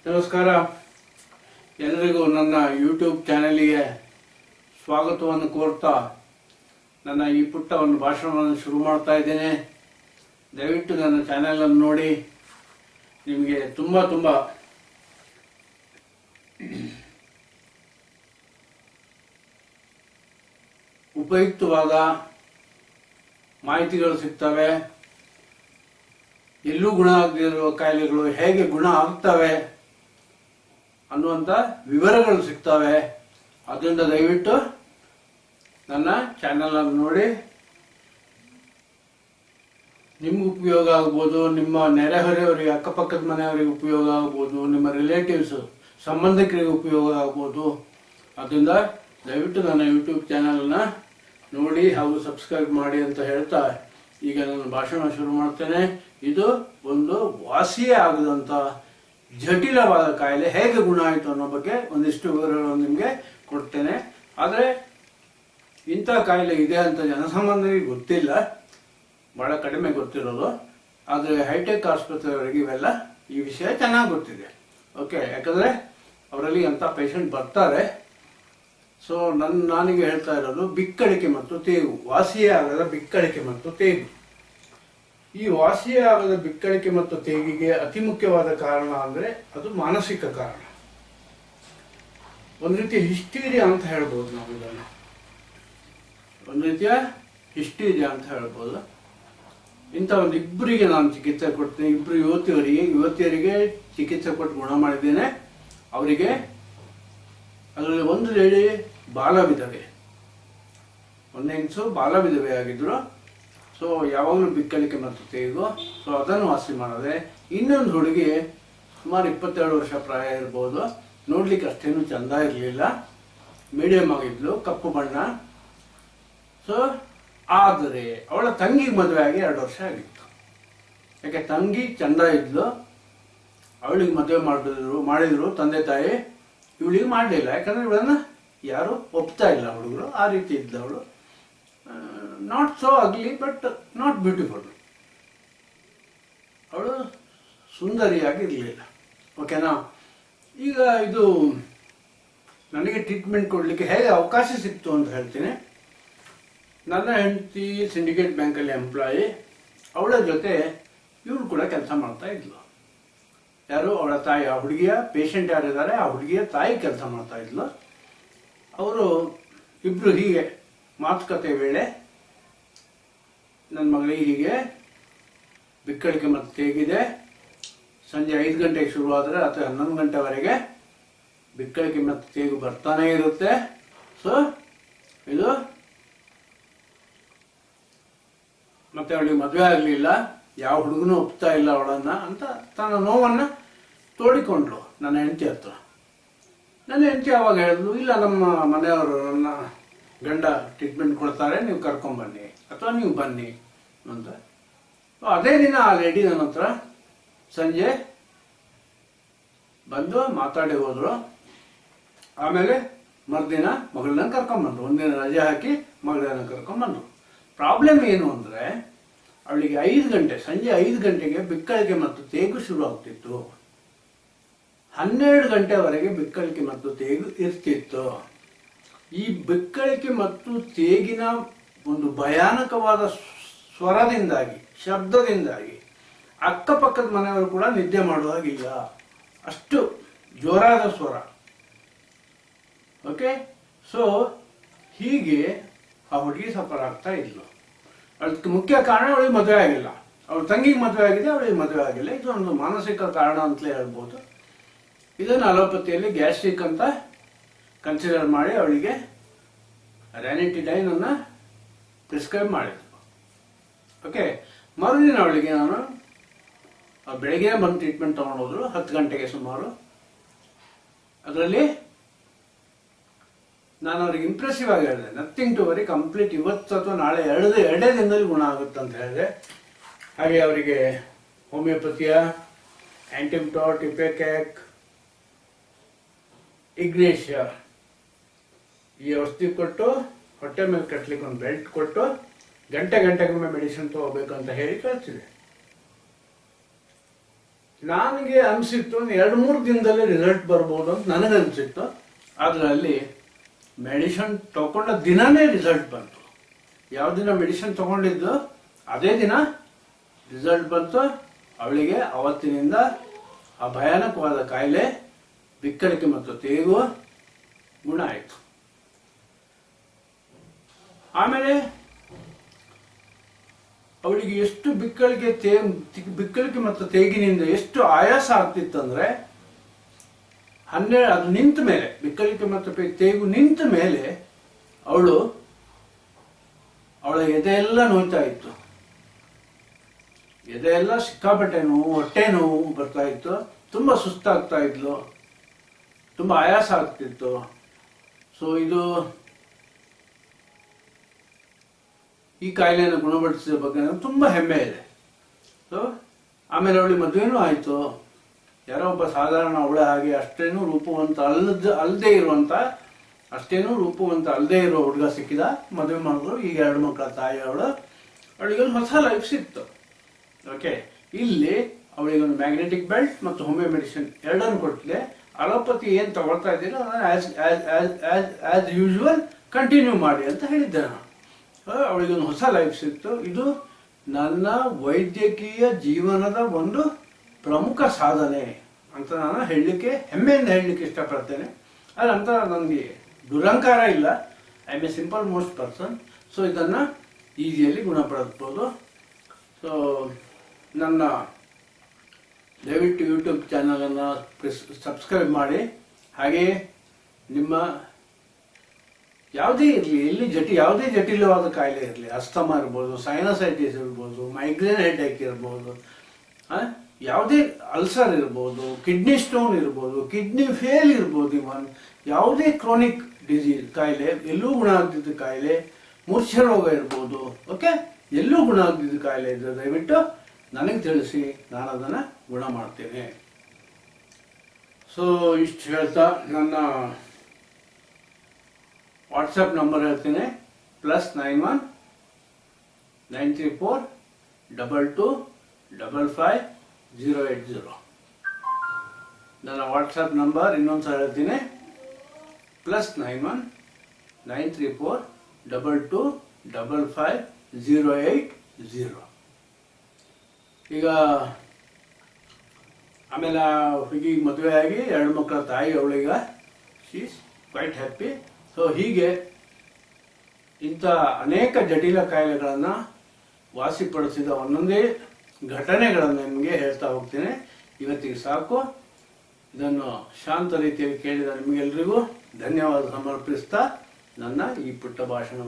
ನಮಸ್ಕಾರ. ಎಲ್ಲರಿಗೂ ನನ್ನ ಯೂಟ್ಯೂಬ್ ಚಾನೆಲ್ಗೆ ಸ್ವಾಗತವನ್ನು ಕೋರ್ತಾ ನನ್ನ ಈ ಪುಟ್ಟ ಒಂದು ಭಾಷಣವನ್ನು ಶುರು ಮಾಡ್ತಾ ಇದ್ದೇನೆ. ದಯವಿಟ್ಟು ನನ್ನ ಚಾನೆಲನ್ನು ನೋಡಿ. ನಿಮಗೆ ತುಂಬ ತುಂಬ ಉಪಯುಕ್ತವಾದ ಮಾಹಿತಿಗಳು ಸಿಗ್ತವೆ. ಎಲ್ಲೂ ಗುಣ ಆಗದಿರುವ ಕಾಯಿಲೆಗಳು ಹೇಗೆ ಗುಣ ಆಗ್ತವೆ ಅನ್ನುವಂಥ ವಿವರಗಳು ಸಿಗ್ತವೆ. ಅದರಿಂದ ದಯವಿಟ್ಟು ನನ್ನ ಚಾನೆಲನ್ನು ನೋಡಿ. ನಿಮ್ಗೆ ಉಪಯೋಗ ಆಗ್ಬೋದು, ನಿಮ್ಮ ನೆರೆಹೊರೆಯವರಿಗೆ, ಅಕ್ಕಪಕ್ಕದ ಮನೆಯವರಿಗೆ ಉಪಯೋಗ ಆಗ್ಬೋದು, ನಿಮ್ಮ ರಿಲೇಟಿವ್ಸ್ ಸಂಬಂಧಿಕರಿಗೆ ಉಪಯೋಗ ಆಗ್ಬೋದು. ಅದರಿಂದ ದಯವಿಟ್ಟು ನನ್ನ ಯೂಟ್ಯೂಬ್ ಚಾನೆಲನ್ನು ನೋಡಿ ಹಾಗೂ ಸಬ್ಸ್ಕ್ರೈಬ್ ಮಾಡಿ ಅಂತ ಹೇಳ್ತಾ ಈಗ ನಾನು ಭಾಷಣ ಶುರು ಮಾಡ್ತೇನೆ. ಇದು ಒಂದು ವಾಸಿಯೇ ಆಗದಂಥ ಜಟಿಲವಾದ ಕಾಯಿಲೆ ಹೇಗೆ ಗುಣ ಆಯಿತು ಅನ್ನೋ ಬಗ್ಗೆ ಒಂದಿಷ್ಟು ವಿವರಗಳನ್ನು ನಿಮಗೆ ಕೊಡ್ತೇನೆ. ಆದರೆ ಇಂಥ ಕಾಯಿಲೆ ಇದೆ ಅಂತ ಜನಸಾಮಾನ್ಯರಿಗೆ ಗೊತ್ತಿಲ್ಲ, ಭಾಳ ಕಡಿಮೆ ಗೊತ್ತಿರೋದು. ಆದರೆ ಹೈಟೆಕ್ ಆಸ್ಪತ್ರೆಯವರಿಗೆ ಇವೆಲ್ಲ ಈ ವಿಷಯ ಚೆನ್ನಾಗಿ ಗೊತ್ತಿದೆ. ಓಕೆ, ಯಾಕಂದರೆ ಅವರಲ್ಲಿ ಅಂಥ ಪೇಷಂಟ್ ಬರ್ತಾರೆ. ಸೊ ನಾನೀಗ ಹೇಳ್ತಾ ಇರೋದು ಬಿಕ್ಕಳಿಕೆ ಮತ್ತು ತೇಗು, ವಾಸಿಯೇ ಆಗದ ಬಿಕ್ಕಳಿಕೆ ಮತ್ತು ತೇಗು. ಈ ವಾಸಿಯೇ ಆಗದ ಬಿಕ್ಕಳಿಕೆ ಮತ್ತು ತೇಗಿಗೆ ಅತಿ ಮುಖ್ಯವಾದ ಕಾರಣ ಅಂದರೆ ಅದು ಮಾನಸಿಕ ಕಾರಣ. ಒಂದು ರೀತಿಯ ಹಿಸ್ಟೀರಿಯಾ ಅಂತ ಹೇಳ್ಬೋದು ನಾವು ಇದನ್ನು. ಒಂದು ರೀತಿಯ ಹಿಸ್ಟೀರಿಯಾ ಅಂತ ಹೇಳ್ಬೋದು. ಇಂಥ ಒಂದು ಇಬ್ಬರಿಗೆ ನಾನು ಚಿಕಿತ್ಸೆ ಕೊಡ್ತೇನೆ. ಇಬ್ಬರು ಯುವತಿಯರಿಗೆ ಚಿಕಿತ್ಸೆ ಕೊಟ್ಟು ಗುಣ ಮಾಡಿದ್ದೇನೆ. ಅವರಿಗೆ ಅದರಲ್ಲಿ ಒಂದು ಲೇಡಿ ಬಾಲವಿಧವೆ, ಒಂದು ಹೆಂಗಸು ಬಾಲವಿಧವೆ ಆಗಿದ್ರು. ಸೊ ಯಾವಾಗಲೂ ಬಿಕ್ಕಳಿಕೆ ಮತ್ತು ತೇಗು. ಸೊ ಅದನ್ನು ವಾಸಿ ಮಾಡಿದೆ. ಇನ್ನೊಂದು ಹುಡುಗಿ ಸುಮಾರು 22 ವರ್ಷ ಪ್ರಾಯ ಇರ್ಬೋದು. ನೋಡ್ಲಿಕ್ಕೆ ಅಷ್ಟೇನು ಚಂದ ಇರಲಿಲ್ಲ, ಮೀಡಿಯಂ ಆಗಿದ್ಲು, ಕಪ್ಪು ಬಣ್ಣ. ಸೊ ಆದರೆ ಅವಳ ತಂಗಿಗೆ ಮದುವೆ ಆಗಿ 2 ವರ್ಷ ಆಗಿತ್ತು. ಯಾಕೆ ತಂಗಿ ಚಂದ ಇದ್ಲು, ಅವಳಿಗೆ ಮದುವೆ ಮಾಡಿದ್ರು ತಂದೆ ತಾಯಿ. ಇವಳಿಗೆ ಮಾಡಲಿಲ್ಲ, ಯಾಕಂದ್ರೆ ಇವಳನ್ನು ಯಾರು ಒಪ್ತಾ ಇಲ್ಲ ಹುಡುಗರು. ಆ ರೀತಿ ಇದ್ದವಳು. Not so ugly but not beautiful. ಅವಳು ಸುಂದರಿಯಾಗಿರಲಿಲ್ಲ. ಓಕೆನಾ? ಈಗ ಇದು ನನಗೆ ಟ್ರೀಟ್ಮೆಂಟ್ ಕೊಡಲಿಕ್ಕೆ ಹೇಗೆ ಅವಕಾಶ ಸಿಕ್ತು ಅಂತ ಹೇಳ್ತೀನಿ. ನನ್ನ ಹೆಂಡತಿ ಸಿಂಡಿಕೇಟ್ ಬ್ಯಾಂಕಲ್ಲಿ ಎಂಪ್ಲಾಯಿ. ಅವಳ ಜೊತೆ ಇವಳು ಕೂಡ ಕೆಲಸ ಮಾಡ್ತಾ ಇದ್ಲು. ಯಾರು? ಅವಳ ತಾಯಿ. ಆ ಹುಡುಗಿಯ ಪೇಷಂಟ್ ಯಾರಿದ್ದಾರೆ ಆ ಹುಡುಗಿಯ ತಾಯಿ ಕೆಲಸ ಮಾಡ್ತಾ ಇದ್ಲು. ಅವರು ಇಬ್ಬರು ಹೀಗೆ ಮಾತುಕತೆ ವೇಳೆ ನನ್ನ ಮಗಳಿಗೆ ಹೀಗೆ ಬಿಕ್ಕಳಿಕೆ ಮತ್ತು ತೇಗಿದೆ, ಸಂಜೆ 5 ಗಂಟೆಗೆ ಶುರುವಾದರೆ ಅಥವಾ 11 ಗಂಟೆವರೆಗೆ ಬಿಕ್ಕಳಿಕೆ ಮತ್ತು ತೇಗು ಬರ್ತಾನೆ ಇರುತ್ತೆ. ಸೊ ಇದು ಮತ್ತೆ ಅವಳಿಗೆ ಮದುವೆ ಆಗಲಿಲ್ಲ, ಯಾವ ಹುಡುಗನೂ ಒಪ್ತಾ ಇಲ್ಲ ಅವಳನ್ನು ಅಂತ ತನ್ನ ನೋವನ್ನು ತೋಡಿಕೊಂಡ್ಳು ನನ್ನ ಹೆಂಡತಿ ಹತ್ರ. ನನ್ನ ಹೆಂಡತಿ ಅವಾಗ ಹೇಳಿದ್ಲು, ಇಲ್ಲ ನಮ್ಮ ಮನೆಯವರು ನನ್ನ ಗಂಡ ಟ್ರೀಟ್ಮೆಂಟ್ ಕೊಡ್ತಾರೆ, ನೀವು ಕರ್ಕೊಂಬನ್ನಿ ಅಥವಾ ನೀವು ಬನ್ನಿ ಅಂತ. ಅದೇ ದಿನ ಆ ಲೇಡಿ ನನ್ನ ಹತ್ರ ಸಂಜೆ ಬಂದು ಮಾತಾಡಿ ಹೋದ್ರು. ಆಮೇಲೆ ಮರುದಿನ ಮಗಳನ್ನ ಕರ್ಕೊಂಬಂದ್ರು. ಒಂದಿನ ರಜೆ ಹಾಕಿ ಮಗಳನ್ನ ಕರ್ಕೊಂಬಂದ್ರು. ಪ್ರಾಬ್ಲಮ್ ಏನು ಅಂದರೆ ಅವಳಿಗೆ 5 ಗಂಟೆ, ಸಂಜೆ 5 ಗಂಟೆಗೆ ಬಿಕ್ಕಳಿಕೆ ಮತ್ತು ತೇಗು ಶುರು ಆಗ್ತಿತ್ತು. 12 ಗಂಟೆವರೆಗೆ ಬಿಕ್ಕಳಿಕೆ ಮತ್ತು ತೇಗು ಇರ್ತಿತ್ತು. ಈ ಬಿಕ್ಕಳಿಕೆ ಮತ್ತು ತೇಗಿನ ಒಂದು ಭಯಾನಕವಾದ ಸ್ವರದಿಂದಾಗಿ, ಶಬ್ದದಿಂದಾಗಿ ಅಕ್ಕಪಕ್ಕದ ಮನೆಯವರು ಕೂಡ ನಿದ್ದೆ ಮಾಡುವಾಗಿಲ್ಲ. ಅಷ್ಟು ಜೋರಾದ ಸ್ವರ. ಓಕೆ, ಸೊ ಹೀಗೆ ಆ ಹುಡುಗಿ ಸಫರ್ ಆಗ್ತಾ ಇದ್ಲು. ಅದಕ್ಕೆ ಮುಖ್ಯ ಕಾರಣ ಅವಳಿಗೆ ಮದುವೆ ಆಗಿಲ್ಲ. ಅವಳ ತಂಗಿಗೆ ಮದುವೆ ಆಗಿದೆ, ಅವಳಿಗೆ ಮದುವೆ ಆಗಿಲ್ಲ. ಇದು ಒಂದು ಮಾನಸಿಕ ಕಾರಣ ಅಂತಲೇ ಹೇಳ್ಬೋದು. ಇದನ್ನು ಅಲೋಪತಿಯಲ್ಲಿ ಗ್ಯಾಸ್ಟ್ರಿಕ್ ಅಂತ ಕನ್ಸಿಡರ್ ಮಾಡಿ ಅವಳಿಗೆ ರ್ಯಾನಿಟಿಡೈನ್ ಅನ್ನು ಪ್ರಿಸ್ಕ್ರೈಬ್ ಮಾಡಿದ್ರು. ಓಕೆ, ಮರುದಿನ ಅವಳಿಗೆ ನಾನು ಬೆಳಗ್ಗೆ ಬಂದು ಟ್ರೀಟ್ಮೆಂಟ್ ತೊಗೊಂಡೋದ್ರು 10 ಗಂಟೆಗೆ ಸುಮಾರು. ಅದರಲ್ಲಿ ನಾನು ಅವ್ರಿಗೆ ಇಂಪ್ರೆಸಿವ್ ಆಗಿ ಹೇಳಿದೆ, ನಥಿಂಗ್ ಟು ವರಿ, ಕಂಪ್ಲೀಟ್ ಇವತ್ತು ಅಥವಾ ನಾಳೆ ಎರಡೇ ದಿನದಲ್ಲಿ ಗುಣ ಆಗುತ್ತೆ ಅಂತ ಹೇಳಿದೆ. ಹಾಗೆ ಅವರಿಗೆ ಹೋಮಿಯೋಪತಿಯ ಆಂಟಿಬಿಟಾಟ್, ಇಪೆಕ್ಯಾಕ್, ಇಗ್ನೇಷಿಯಾ ಈ ಔಷಧಿ ಕೊಟ್ಟು ಹೊಟ್ಟೆ ಮೇಲೆ ಕಟ್ಟಲಿಕ್ಕೆ ಒಂದು ಬೆಲ್ಟ್ ಕೊಟ್ಟು ಗಂಟೆಗೊಮ್ಮೆ ಮೆಡಿಸಿನ್ ತಗೋಬೇಕು ಅಂತ ಹೇಳಿ ಕಳಿಸಿದೆ. ನನಗೆ ಅನಿಸಿತ್ತು 2-3 ದಿನದಲ್ಲೇ ರಿಸಲ್ಟ್ ಬರ್ಬೋದು ಅಂತ ನನಗನ್ಸಿತ್ತು. ಆದರೆ ಅಲ್ಲಿ ಮೆಡಿಸಿನ್ ತಗೊಂಡ ದಿನನೇ ರಿಸಲ್ಟ್ ಬಂತು. ಯಾವ ದಿನ ಮೆಡಿಸಿನ್ ತಗೊಂಡಿದ್ದು ಅದೇ ದಿನ ರಿಸಲ್ಟ್ ಬಂತು. ಅವಳಿಗೆ ಅವತ್ತಿನಿಂದ ಆ ಭಯಾನಕವಾದ ಕಾಯಿಲೆ ಬಿಕ್ಕಳಿಕೆ ಮತ್ತು ತೇಗು ಗುಣ ಆಯಿತು. ಆಮೇಲೆ ಅವಳಿಗೆ ಎಷ್ಟು ಬಿಕ್ಕಳಿಕೆ ಮತ್ತು ತೇಗಿನಿಂದ ಎಷ್ಟು ಆಯಾಸ ಆಗ್ತಿತ್ತಂದ್ರೆ ಅದು ನಿಂತ ಮೇಲೆ, ಬಿಕ್ಕಳಿಕೆ ಮತ್ತು ತೇಗು ನಿಂತ ಮೇಲೆ ಅವಳ ಎದೆ ಎಲ್ಲ ನೋಯ್ತಾ ಇತ್ತು. ಎದೆ ಎಲ್ಲ ಸಿಕ್ಕಾಪಟ್ಟೆ ನೋವು, ಹೊಟ್ಟೆ ನೋವು ಬರ್ತಾ ಇತ್ತು. ತುಂಬಾ ಸುಸ್ತಾಗ್ತಾ ಇದ್ಲು, ತುಂಬಾ ಆಯಾಸ ಆಗ್ತಿತ್ತು. ಸೊ ಈ ಕಾಯಿಲೆಯನ್ನು ಗುಣಪಡಿಸಿದ ಬಗ್ಗೆ ನನಗೆ ತುಂಬ ಹೆಮ್ಮೆ ಇದೆ. ಸೊ ಆಮೇಲೆ ಅವಳಿಗೆ ಮದುವೆನೂ ಆಯಿತು. ಯಾರೋ ಒಬ್ಬ ಸಾಧಾರಣ ಅವಳ ಹಾಗೆ ಅಷ್ಟೇನೂ ರೂಪವಂತ ಅಲ್ಲದೆ ಇರೋ ಹುಡುಗ ಸಿಕ್ಕಿದ, ಮದುವೆ ಮಾಡಿದ್ರು. ಈಗ 2 ಮಕ್ಕಳ ತಾಯಿ ಅವಳಿಗೆ ಒಂದು ಹೊಸ ಲೈಫ್ ಸಿಕ್ತು. ಓಕೆ, ಇಲ್ಲಿ ಅವಳಿಗೊಂದು ಮ್ಯಾಗ್ನೆಟಿಕ್ ಬೆಲ್ಟ್ ಮತ್ತು ಹೋಮಿಯೋ ಮೆಡಿಸಿನ್ ಎರಡನ್ನು ಕೊಟ್ಟಿದೆ. ಅಲೋಪತಿ ಏನು ತಗೊಳ್ತಾ ಇದ್ದೀರೋ ಆಸ್ ಯೂಶುವಲ್ ಕಂಟಿನ್ಯೂ ಮಾಡಿ ಅಂತ ಹೇಳಿದ್ದೆ ನಾನು. ಅವಳಿಗೊಂದು ಹೊಸ ಲೈಫ್ ಸಿಕ್ತು. ಇದು ನನ್ನ ವೈದ್ಯಕೀಯ ಜೀವನದ ಒಂದು ಪ್ರಮುಖ ಸಾಧನೆ ಅಂತ ನಾನು ಹೆಮ್ಮೆಯಿಂದ ಹೇಳಲಿಕ್ಕೆ ಇಷ್ಟಪಡ್ತೇನೆ. ಅದಂತ ನನಗೆ ದುರಂಕಾರ ಇಲ್ಲ. I am A simple most person. So ಇದನ್ನು ಈಸಿಯಲ್ಲಿ ಗುಣಪಡಿಸ್ಬೋದು. ಸೊ ನನ್ನ ದಯವಿಟ್ಟು ಯೂಟ್ಯೂಬ್ ಚಾನಲನ್ನು ಸಬ್ಸ್ಕ್ರೈಬ್ ಮಾಡಿ. ಹಾಗೆಯೇ ನಿಮ್ಮ ಯಾವುದೇ ಇರಲಿ, ಯಾವುದೇ ಜಟಿಲವಾದ ಕಾಯಿಲೆ ಇರಲಿ, ಅಸ್ತಮಾ ಇರ್ಬೋದು, ಸೈನಸೈಟಿಸ್ ಇರ್ಬೋದು, ಮೈಗ್ರೇನ್ ಹೆಡ್ಏಕ್ ಇರ್ಬೋದು, ಯಾವುದೇ ಅಲ್ಸರ್ ಇರ್ಬೋದು, ಕಿಡ್ನಿ ಸ್ಟೋನ್ ಇರ್ಬೋದು, ಕಿಡ್ನಿ ಫೇಲ್ ಇರ್ಬೋದು, ಇವನ್ ಯಾವುದೇ ಕ್ರಾನಿಕ್ ಡಿಸೀಸ್ ಕಾಯಿಲೆ, ಎಲ್ಲೂ ಗುಣ ಆಗ್ತಿದ್ದ ಕಾಯಿಲೆ, ಮೂರ್ಛೆ ರೋಗ ಇರ್ಬೋದು, ಓಕೆ, ಎಲ್ಲೂ ಗುಣ ಆಗ್ತಿದ್ದ ಕಾಯಿಲೆ ಇದ್ದರೆ ದಯವಿಟ್ಟು ನನಗೆ ತಿಳಿಸಿ, ನಾನು ಅದನ್ನು ಗುಣ ಮಾಡ್ತೇನೆ. ಸೊ ಇಷ್ಟು ಹೇಳ್ತಾ ನನ್ನ ವಾಟ್ಸಪ್ ನಂಬರ್ ಹೇಳ್ತೀನಿ. +91 934 22 55 080. ನನ್ನ ವಾಟ್ಸಪ್ ನಂಬರ್ ಇನ್ನೊಂದ್ಸಲ ಹೇಳ್ತೀನಿ. +91 934 22 55 080. ಈಗ ಆಮೇಲೆ ಹುಡುಗಿಗೆ ಮದುವೆ ಆಗಿ 2 ಮಕ್ಕಳ ತಾಯಿ ಅವಳೀಗ she is quite happy. So ಹೀಗೆ ಇಂಥ ಅನೇಕ ಜಟಿಲ ಕಾಯಿಲೆಗಳನ್ನು ವಾಸಿಪಡಿಸಿದ ಒಂದೊಂದೇ ಘಟನೆಗಳನ್ನು ನಿಮಗೆ ಹೇಳ್ತಾ ಹೋಗ್ತೇನೆ. ಇವತ್ತಿಗೆ ಸಾಕು. ಇದನ್ನು ಶಾಂತ ರೀತಿಯಲ್ಲಿ ಕೇಳಿದ ನಿಮಗೆಲ್ಲರಿಗೂ ಧನ್ಯವಾದ ಸಮರ್ಪಿಸ್ತಾ ನನ್ನ ಈ ಪುಟ್ಟ ಭಾಷಣ